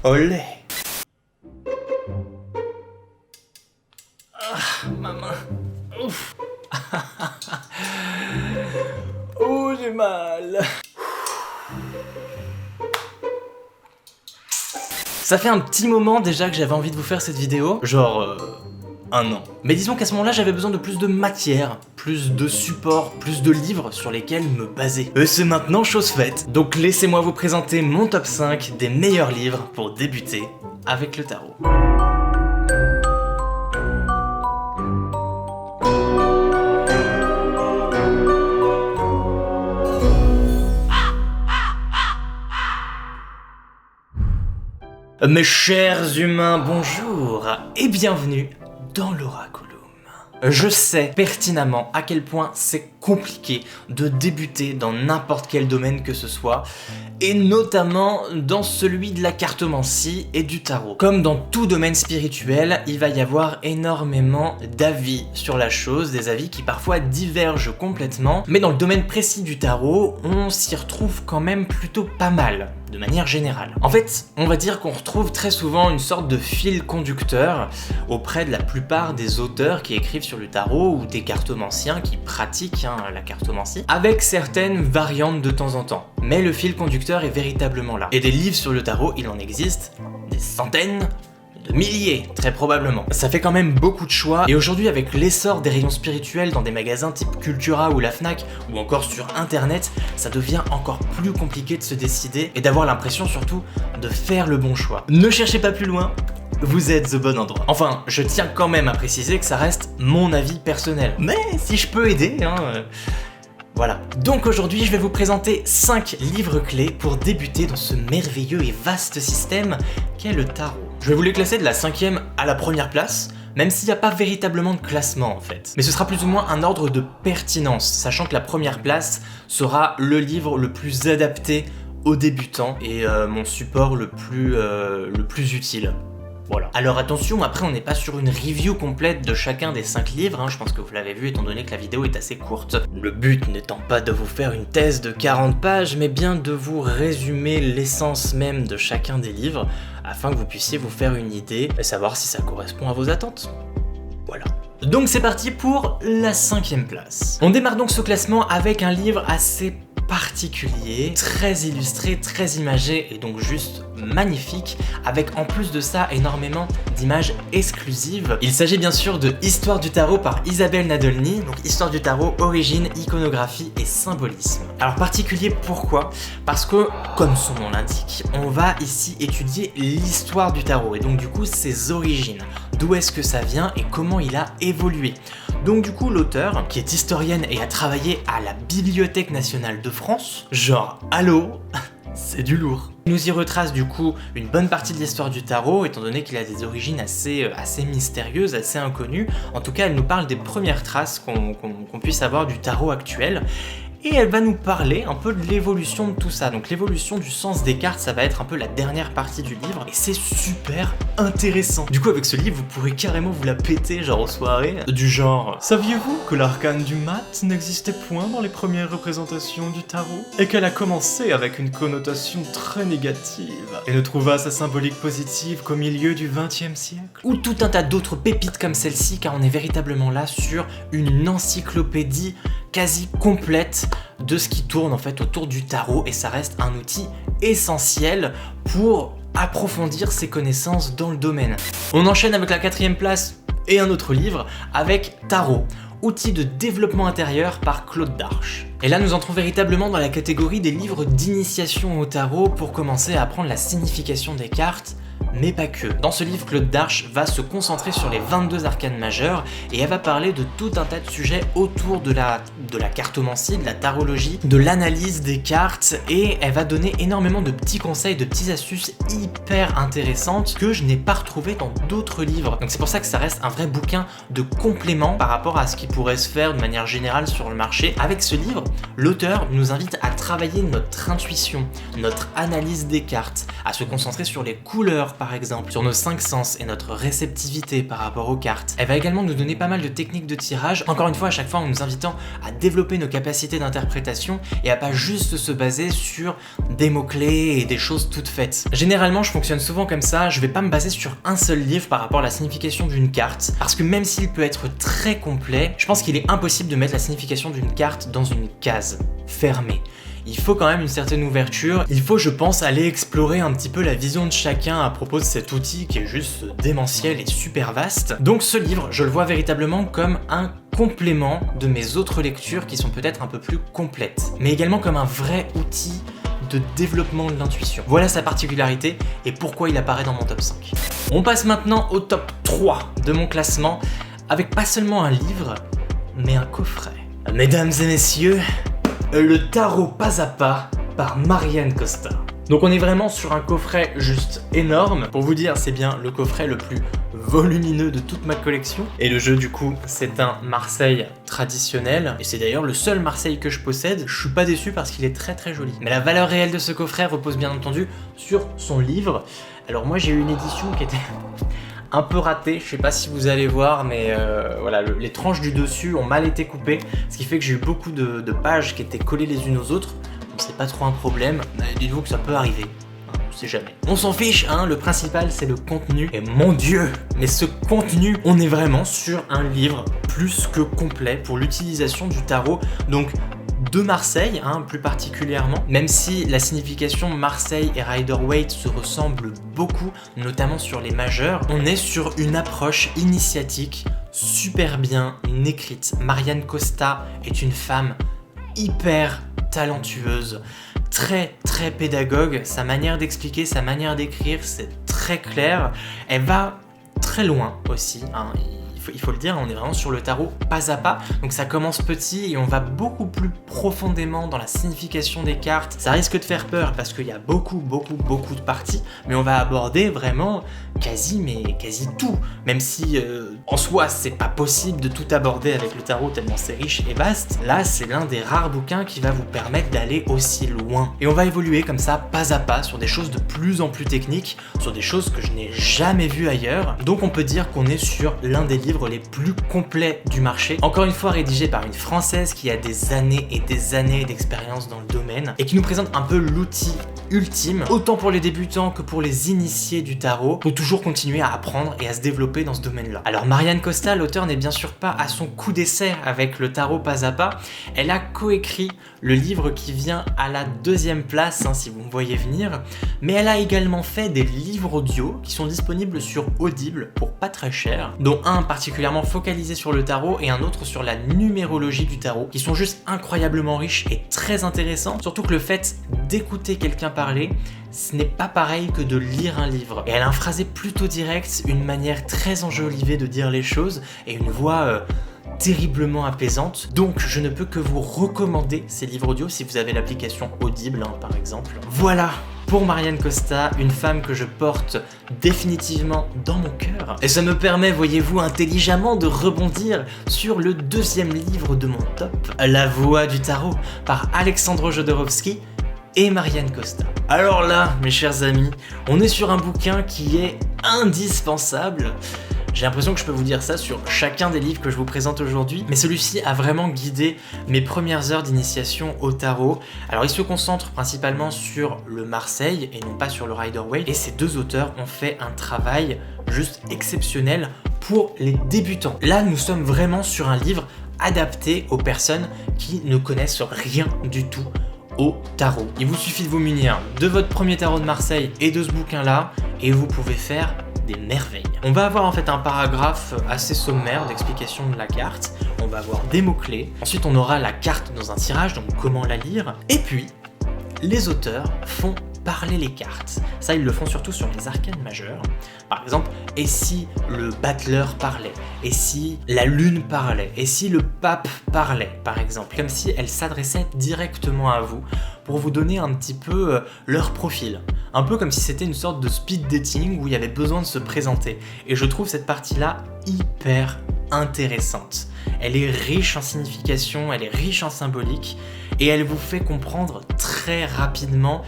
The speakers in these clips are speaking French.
Olé. Ma main. Ouf. Oh, j'ai mal. Ça fait un petit moment déjà que j'avais envie de vous faire cette vidéo, genre un an. Mais disons qu'à ce moment-là, j'avais besoin de plus de matière, plus de support, plus de livres sur lesquels me baser. Et c'est maintenant chose faite. Donc laissez-moi vous présenter mon top 5 des meilleurs livres pour débuter avec le tarot. Mes chers humains, bonjour et bienvenue dans l'Oraculum. Je sais pertinemment à quel point c'est compliqué de débuter dans n'importe quel domaine que ce soit, et notamment dans celui de la cartomancie et du tarot. Comme dans tout domaine spirituel, il va y avoir énormément d'avis sur la chose, des avis qui parfois divergent complètement, mais dans le domaine précis du tarot, on s'y retrouve quand même plutôt pas mal, de manière générale. En fait, on va dire qu'on retrouve très souvent une sorte de fil conducteur auprès de la plupart des auteurs qui écrivent sur le tarot ou des cartomanciens qui pratiquent la cartomancie, avec certaines variantes de temps en temps. Mais le fil conducteur est véritablement là. Et des livres sur le tarot, il en existe des centaines, de milliers, très probablement. Ça fait quand même beaucoup de choix, et aujourd'hui avec l'essor des rayons spirituels dans des magasins type Cultura ou la Fnac, ou encore sur internet, ça devient encore plus compliqué de se décider, et d'avoir l'impression surtout de faire le bon choix. Ne cherchez pas plus loin, vous êtes au bon endroit. Enfin, je tiens quand même à préciser que ça reste mon avis personnel. Mais si je peux aider, voilà. Donc aujourd'hui, je vais vous présenter 5 livres clés pour débuter dans ce merveilleux et vaste système qu'est le tarot. Je vais vous les classer de la 5e à la première place, même s'il n'y a pas véritablement de classement en fait. Mais ce sera plus ou moins un ordre de pertinence, sachant que la première place sera le livre le plus adapté aux débutants et mon support le plus utile. Voilà. Alors attention, après on n'est pas sur une review complète de chacun des 5 livres, je pense que vous l'avez vu étant donné que la vidéo est assez courte. Le but n'étant pas de vous faire une thèse de 40 pages, mais bien de vous résumer l'essence même de chacun des livres, afin que vous puissiez vous faire une idée et savoir si ça correspond à vos attentes. Voilà. Donc c'est parti pour la 5e place. On démarre donc ce classement avec un livre assez particulier, très illustré, très imagé et donc juste magnifique, avec en plus de ça énormément d'images exclusives. Il s'agit bien sûr de Histoire du tarot par Isabelle Nadolny, donc Histoire du tarot, origine, iconographie et symbolisme. Alors particulier pourquoi ? Parce que, comme son nom l'indique, on va ici étudier l'histoire du tarot et donc du coup ses origines. D'où est-ce que ça vient et comment il a évolué. Donc du coup l'auteur, qui est historienne et a travaillé à la Bibliothèque nationale de France, genre allô, c'est du lourd. Il nous y retrace du coup une bonne partie de l'histoire du tarot, étant donné qu'il a des origines assez mystérieuses, assez inconnues. En tout cas, elle nous parle des premières traces qu'on puisse avoir du tarot actuel. Et elle va nous parler un peu de l'évolution de tout ça. Donc l'évolution du sens des cartes, ça va être un peu la dernière partie du livre. Et c'est super intéressant. Du coup, avec ce livre, vous pourrez carrément vous la péter, genre aux soirées. Du genre, saviez-vous que l'arcane du mat n'existait point dans les premières représentations du tarot ? Et qu'elle a commencé avec une connotation très négative et ne trouva sa symbolique positive qu'au milieu du XXe siècle ? Ou tout un tas d'autres pépites comme celle-ci, car on est véritablement là sur une encyclopédie quasi complète de ce qui tourne en fait autour du tarot, et ça reste un outil essentiel pour approfondir ses connaissances dans le domaine. On enchaîne avec la 4e place et un autre livre avec Tarot, outil de développement intérieur par Claude Darche. Et là nous entrons véritablement dans la catégorie des livres d'initiation au tarot pour commencer à apprendre la signification des cartes, mais pas que. Dans ce livre, Claude Darche va se concentrer sur les 22 arcanes majeures et elle va parler de tout un tas de sujets autour de la cartomancie, de la tarologie, de l'analyse des cartes, et elle va donner énormément de petits conseils, de petites astuces hyper intéressantes que je n'ai pas retrouvées dans d'autres livres. Donc c'est pour ça que ça reste un vrai bouquin de complément par rapport à ce qui pourrait se faire de manière générale sur le marché. Avec ce livre, l'auteur nous invite à travailler notre intuition, notre analyse des cartes, à se concentrer sur les couleurs, par exemple, sur nos 5 sens et notre réceptivité par rapport aux cartes. Elle va également nous donner pas mal de techniques de tirage, encore une fois à chaque fois en nous invitant à développer nos capacités d'interprétation et à pas juste se baser sur des mots-clés et des choses toutes faites. Généralement, je fonctionne souvent comme ça, je vais pas me baser sur un seul livre par rapport à la signification d'une carte, parce que même s'il peut être très complet, je pense qu'il est impossible de mettre la signification d'une carte dans une case fermée. Il faut quand même une certaine ouverture, il faut je pense aller explorer un petit peu la vision de chacun à propos de cet outil qui est juste démentiel et super vaste. Donc ce livre, je le vois véritablement comme un complément de mes autres lectures qui sont peut-être un peu plus complètes, mais également comme un vrai outil de développement de l'intuition. Voilà sa particularité et pourquoi il apparaît dans mon top 5. On passe maintenant au top 3 de mon classement, avec pas seulement un livre, mais un coffret. Mesdames et messieurs, le tarot pas à pas par Marianne Costa. Donc on est vraiment sur un coffret juste énorme. Pour vous dire, c'est bien le coffret le plus volumineux de toute ma collection. Et le jeu du coup, c'est un Marseille traditionnel. Et c'est d'ailleurs le seul Marseille que je possède. Je suis pas déçu parce qu'il est très très joli. Mais la valeur réelle de ce coffret repose bien entendu sur son livre. Alors moi j'ai eu une édition qui était un peu raté, je sais pas si vous allez voir, mais voilà, les tranches du dessus ont mal été coupées, ce qui fait que j'ai eu beaucoup de pages qui étaient collées les unes aux autres. Bon, c'est pas trop un problème, dites-vous que ça peut arriver, hein, on sait jamais. On s'en fiche, hein, le principal c'est le contenu, et mon dieu, mais ce contenu, on est vraiment sur un livre plus que complet pour l'utilisation du tarot, donc de Marseille, hein, plus particulièrement, même si la signification Marseille et Rider-Waite se ressemblent beaucoup, notamment sur les majeurs, on est sur une approche initiatique super bien écrite. Marianne Costa est une femme hyper talentueuse, très très pédagogue, sa manière d'expliquer, sa manière d'écrire, c'est très clair, elle va très loin aussi, hein. Il faut le dire, on est vraiment sur le tarot pas à pas, donc ça commence petit et on va beaucoup plus profondément dans la signification des cartes. Ça risque de faire peur parce qu'il y a beaucoup de parties, mais on va aborder vraiment quasi tout, même si en soi c'est pas possible de tout aborder avec le tarot tellement c'est riche et vaste. Là c'est l'un des rares bouquins qui va vous permettre d'aller aussi loin. Et on va évoluer comme ça pas à pas sur des choses de plus en plus techniques, sur des choses que je n'ai jamais vues ailleurs, donc on peut dire qu'on est sur l'un des livres les plus complets du marché. Encore une fois rédigé par une Française qui a des années et des années d'expérience dans le domaine et qui nous présente un peu l'outil ultime, autant pour les débutants que pour les initiés du tarot, pour toujours continuer à apprendre et à se développer dans ce domaine-là. Alors Marianne Costa, l'auteur n'est bien sûr pas à son coup d'essai avec le tarot pas à pas, elle a coécrit le livre qui vient à la 2e place, hein, si vous me voyez venir, mais elle a également fait des livres audio qui sont disponibles sur Audible pour pas très cher, dont un particulièrement focalisé sur le tarot et un autre sur la numérologie du tarot, qui sont juste incroyablement riches et très intéressants, surtout que le fait d'écouter quelqu'un parler, ce n'est pas pareil que de lire un livre. Et elle a un phrasé plutôt direct, une manière très enjolivée de dire les choses et une voix terriblement apaisante. Donc je ne peux que vous recommander ces livres audio si vous avez l'application Audible, hein, par exemple. Voilà pour Marianne Costa, une femme que je porte définitivement dans mon cœur. Et ça me permet, voyez-vous, intelligemment de rebondir sur le 2e livre de mon top, La Voix du Tarot, par Alexandre Jodorowsky et Marianne Costa. Alors là, mes chers amis, on est sur un bouquin qui est indispensable. J'ai l'impression que je peux vous dire ça sur chacun des livres que je vous présente aujourd'hui, mais celui-ci a vraiment guidé mes premières heures d'initiation au tarot. Alors il se concentre principalement sur le Marseille et non pas sur le Rider-Waite, et ces deux auteurs ont fait un travail juste exceptionnel pour les débutants. Là, nous sommes vraiment sur un livre adapté aux personnes qui ne connaissent rien du tout au tarot. Il vous suffit de vous munir de votre premier tarot de Marseille et de ce bouquin-là, et vous pouvez faire des merveilles. On va avoir en fait un paragraphe assez sommaire d'explication de la carte, on va avoir des mots-clés, ensuite on aura la carte dans un tirage, donc comment la lire, et puis les auteurs font parler les cartes. Ça, ils le font surtout sur les arcanes majeures. Par exemple, et si le battleur parlait? Et si la lune parlait? Et si le pape parlait, par exemple? Comme si elle s'adressait directement à vous pour vous donner un petit peu leur profil. Un peu comme si c'était une sorte de speed dating où il y avait besoin de se présenter. Et je trouve cette partie-là hyper intéressante. Elle est riche en signification, elle est riche en symbolique, et elle vous fait comprendre très rapidement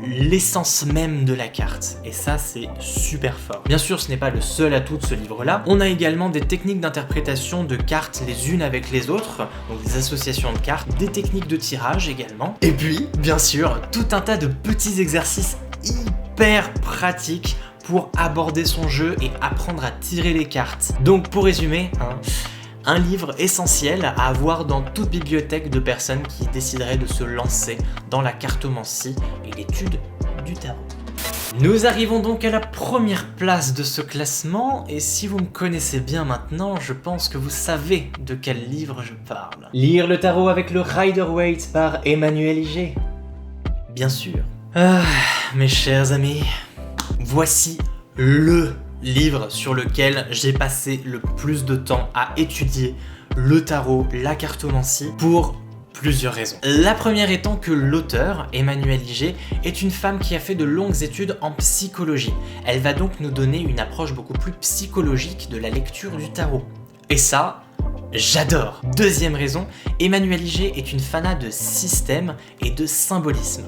l'essence même de la carte. Et ça, c'est super fort. Bien sûr, ce n'est pas le seul atout de ce livre-là. On a également des techniques d'interprétation de cartes les unes avec les autres, donc des associations de cartes, des techniques de tirage également. Et puis, bien sûr, tout un tas de petits exercices hyper pratiques pour aborder son jeu et apprendre à tirer les cartes. Donc pour résumer, un livre essentiel à avoir dans toute bibliothèque de personnes qui décideraient de se lancer dans la cartomancie et l'étude du tarot. Nous arrivons donc à la première place de ce classement, et si vous me connaissez bien maintenant, je pense que vous savez de quel livre je parle. Lire le tarot avec le Rider-Waite par Emmanuel Iger. Bien sûr. Ah, mes chers amis, voici le livre sur lequel j'ai passé le plus de temps à étudier le tarot, la cartomancie, pour plusieurs raisons. La première étant que l'auteur, Emmanuel Iger, est une femme qui a fait de longues études en psychologie. Elle va donc nous donner une approche beaucoup plus psychologique de la lecture du tarot. Et ça, j'adore. Deuxième raison, Emmanuel Iger est une fanat de système et de symbolisme.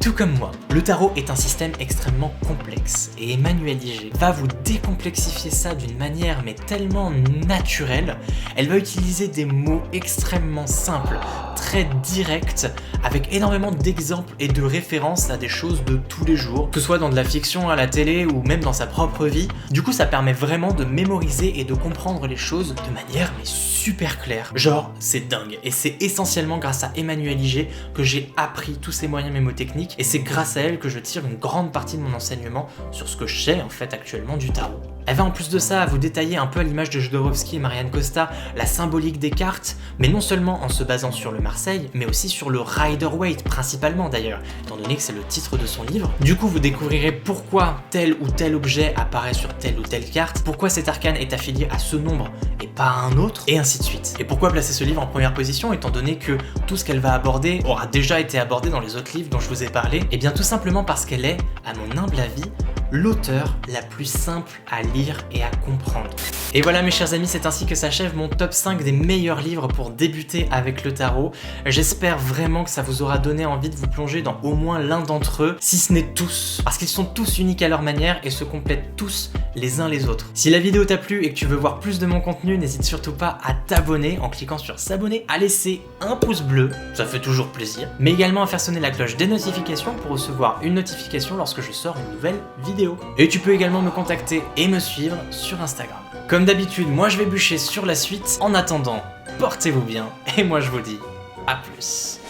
Tout comme moi, le tarot est un système extrêmement complexe et Emmanuel Iger va vous décomplexifier ça d'une manière mais tellement naturelle. Elle va utiliser des mots extrêmement simples, très directs, avec énormément d'exemples et de références à des choses de tous les jours, que ce soit dans de la fiction, à la télé ou même dans sa propre vie. Du coup, ça permet vraiment de mémoriser et de comprendre les choses de manière mais super claire. Genre, c'est dingue. Et c'est essentiellement grâce à Emmanuel Iger que j'ai appris tous ces moyens mémotechniques, et c'est grâce à elle que je tire une grande partie de mon enseignement sur ce que je sais en fait actuellement du tarot. Elle va en plus de ça vous détailler un peu à l'image de Jodorowsky et Marianne Costa la symbolique des cartes, mais non seulement en se basant sur le Marseille, mais aussi sur le Rider-Waite principalement d'ailleurs, étant donné que c'est le titre de son livre. Du coup, vous découvrirez pourquoi tel ou tel objet apparaît sur telle ou telle carte, pourquoi cet arcane est affilié à ce nombre et pas à un autre, et ainsi de suite. Et pourquoi placer ce livre en première position, étant donné que tout ce qu'elle va aborder aura déjà été abordé dans les autres livres dont je vous ai parlé? Et bien tout simplement parce qu'elle est, à mon humble avis, l'auteure la plus simple à lire et à comprendre. Et voilà mes chers amis, c'est ainsi que s'achève mon top 5 des meilleurs livres pour débuter avec le tarot. J'espère vraiment que ça vous aura donné envie de vous plonger dans au moins l'un d'entre eux, si ce n'est tous, parce qu'ils sont tous uniques à leur manière et se complètent tous les uns les autres. Si la vidéo t'a plu et que tu veux voir plus de mon contenu, n'hésite surtout pas à t'abonner en cliquant sur s'abonner, à laisser un pouce bleu, ça fait toujours plaisir, mais également à faire sonner la cloche des notifications pour recevoir une notification lorsque je sors une nouvelle vidéo. Et tu peux également me contacter et me suivre sur Instagram. Comme d'habitude, moi je vais bûcher sur la suite. En attendant, portez-vous bien et moi je vous dis à plus.